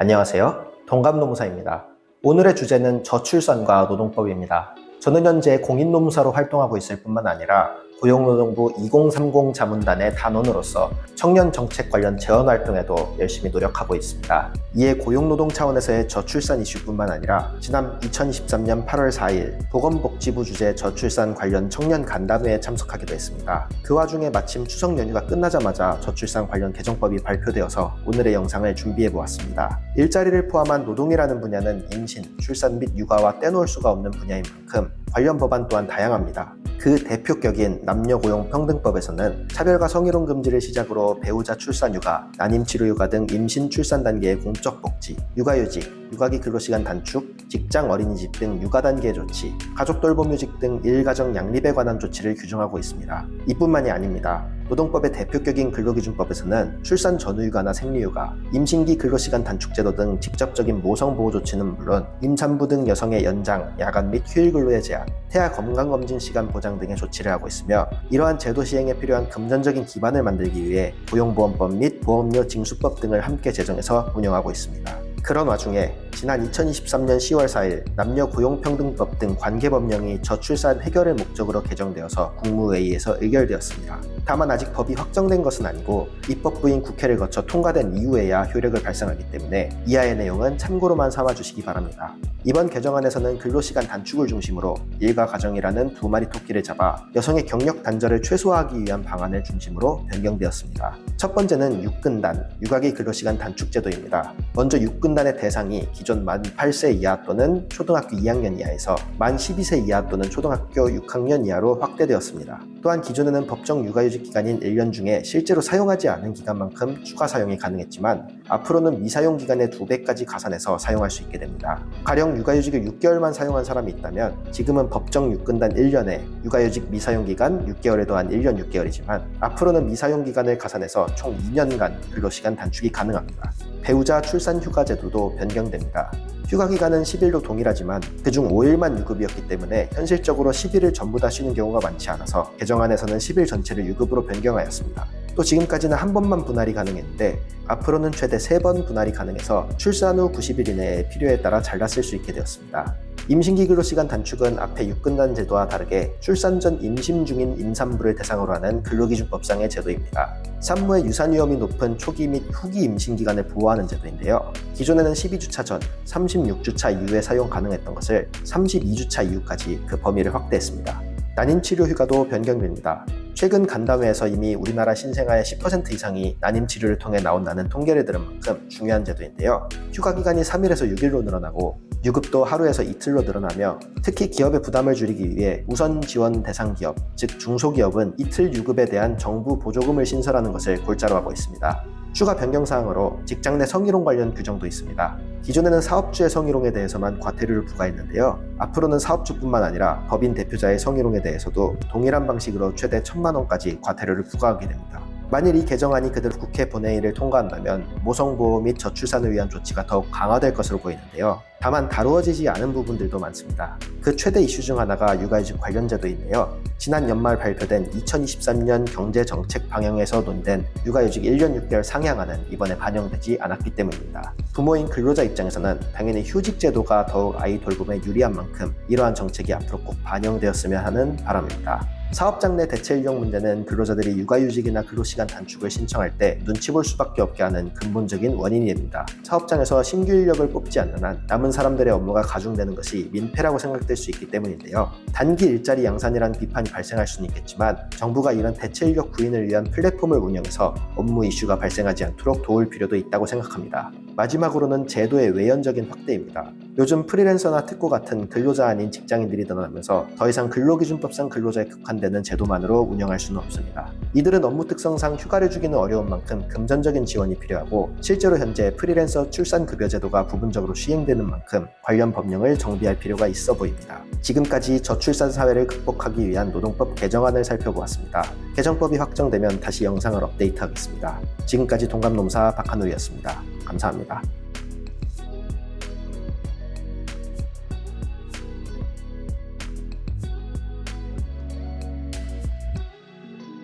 안녕하세요. 동갑노무사입니다. 오늘의 주제는 저출산과 노동법입니다. 저는 현재 공인노무사로 활동하고 있을 뿐만 아니라 고용노동부 2030 자문단의 단원으로서 청년 정책 관련 재원 활동에도 열심히 노력하고 있습니다. 이에 고용노동 차원에서의 저출산 이슈뿐만 아니라 지난 2023년 8월 4일 보건복지부 주재 저출산 관련 청년 간담회에 참석하기도 했습니다. 그 와중에 마침 추석 연휴가 끝나자마자 저출산 관련 개정법이 발표되어서 오늘의 영상을 준비해보았습니다. 일자리를 포함한 노동이라는 분야는 임신, 출산 및 육아와 떼놓을 수가 없는 분야인 만큼 관련 법안 또한 다양합니다. 그 대표격인 남녀고용평등법에서는 차별과 성희롱 금지를 시작으로 배우자 출산휴가, 난임치료휴가 등 임신 출산 단계의 공적 복지, 육아휴직, 육아기 근로시간 단축, 직장 어린이집 등 육아 단계 조치, 가족 돌봄휴직 등 일가정 양립에 관한 조치를 규정하고 있습니다. 이뿐만이 아닙니다. 노동법의 대표격인 근로기준법에서는 출산 전후휴가나 생리휴가, 임신기 근로시간 단축제도 등 직접적인 모성보호 조치는 물론 임산부 등 여성의 연장, 야간 및 휴일 근로의 제한, 태아 건강검진 시간 보장 등의 조치를 하고 있으며 이러한 제도 시행에 필요한 금전적인 기반을 만들기 위해 고용보험법 및 보험료 징수법 등을 함께 제정해서 운영하고 있습니다. 그런 와중에 지난 2023년 10월 4일 남녀고용평등법 등 관계법령이 저출산 해결을 목적으로 개정되어서 국무회의에서 의결되었습니다. 다만 아직 법이 확정된 것은 아니고 입법부인 국회를 거쳐 통과된 이후에야 효력을 발생하기 때문에 이하의 내용은 참고로만 삼아주시기 바랍니다. 이번 개정안에서는 근로시간 단축을 중심으로 일과 가정이라는 두 마리 토끼를 잡아 여성의 경력 단절을 최소화하기 위한 방안을 중심으로 변경되었습니다. 첫 번째는 육근단, 육아기 근로시간 단축제도입니다. 먼저 육근단의 대상이 기존 만 8세 이하 또는 초등학교 2학년 이하에서 만 12세 이하 또는 초등학교 6학년 이하로 확대되었습니다. 또한 기존에는 법정 육아휴직 기간인 1년 중에 실제로 사용하지 않은 기간만큼 추가 사용이 가능했지만 앞으로는 미사용 기간의 2배까지 가산해서 사용할 수 있게 됩니다. 가령 육아휴직을 6개월만 사용한 사람이 있다면 지금은 법정 육근단 1년에 육아휴직 미사용 기간 6개월에 더한 1년 6개월이지만 앞으로는 미사용 기간을 가산해서 총 2년간 근로시간 단축이 가능합니다. 배우자 출산 휴가 제도도 변경됩니다. 휴가 기간은 10일로 동일하지만 그중 5일만 유급이었기 때문에 현실적으로 10일을 전부 다 쉬는 경우가 많지 않아서 개정안에서는 10일 전체를 유급으로 변경하였습니다. 또 지금까지는 한 번만 분할이 가능했는데 앞으로는 최대 3번 분할이 가능해서 출산 후 90일 이내에 필요에 따라 잘라 쓸 수 있게 되었습니다. 임신기 근로시간 단축은 앞에 육근단 제도와 다르게 출산 전 임신 중인 임산부를 대상으로 하는 근로기준법상의 제도입니다. 산모의 유산 위험이 높은 초기 및 후기 임신 기간을 보호하는 제도인데요. 기존에는 12주차 전, 36주차 이후에 사용 가능했던 것을 32주차 이후까지 그 범위를 확대했습니다. 난임치료 휴가도 변경됩니다. 최근 간담회에서 이미 우리나라 신생아의 10% 이상이 난임치료를 통해 나온다는 통계를 들은 만큼 중요한 제도인데요. 휴가 기간이 3일에서 6일로 늘어나고 유급도 하루에서 이틀로 늘어나며 특히 기업의 부담을 줄이기 위해 우선 지원 대상 기업, 즉 중소기업은 이틀 유급에 대한 정부 보조금을 신설하는 것을 골자로 하고 있습니다. 추가 변경 사항으로 직장 내 성희롱 관련 규정도 있습니다. 기존에는 사업주의 성희롱에 대해서만 과태료를 부과했는데요. 앞으로는 사업주뿐만 아니라 법인 대표자의 성희롱에 대해서도 동일한 방식으로 최대 1,000만 원까지 과태료를 부과하게 됩니다. 만일 이 개정안이 그대로 국회 본회의를 통과한다면 모성보호 및 저출산을 위한 조치가 더욱 강화될 것으로 보이는데요. 다만 다루어지지 않은 부분들도 많습니다. 그 최대 이슈 중 하나가 육아휴직 관련 제도인데요. 지난 연말 발표된 2023년 경제정책 방향에서 논의된 육아휴직 1년 6개월 상향안은 이번에 반영되지 않았기 때문입니다. 부모인 근로자 입장에서는 당연히 휴직 제도가 더욱 아이 돌봄에 유리한 만큼 이러한 정책이 앞으로 꼭 반영되었으면 하는 바람입니다. 사업장 내 대체 인력 문제는 근로자들이 육아휴직이나 근로시간 단축을 신청할 때 눈치 볼 수밖에 없게 하는 근본적인 원인이 됩니다. 사업장에서 신규 인력을 뽑지 않는 한 남은 사람들의 업무가 가중되는 것이 민폐라고 생각될 수 있기 때문인데요. 단기 일자리 양산이라는 비판이 발생할 수는 있겠지만 정부가 이런 대체 인력 구인을 위한 플랫폼을 운영해서 업무 이슈가 발생하지 않도록 도울 필요도 있다고 생각합니다. 마지막으로는 제도의 외연적인 확대입니다. 요즘 프리랜서나 특고 같은 근로자 아닌 직장인들이 늘어나면서 더 이상 근로기준법상 근로자에 국한되는 제도만으로 운영할 수는 없습니다. 이들은 업무 특성상 휴가를 주기는 어려운 만큼 금전적인 지원이 필요하고 실제로 현재 프리랜서 출산급여 제도가 부분적으로 시행되는 만큼 관련 법령을 정비할 필요가 있어 보입니다. 지금까지 저출산 사회를 극복하기 위한 노동법 개정안을 살펴보았습니다. 개정법이 확정되면 다시 영상을 업데이트하겠습니다. 지금까지 동갑노무사 박한울이었습니다. 감사합니다.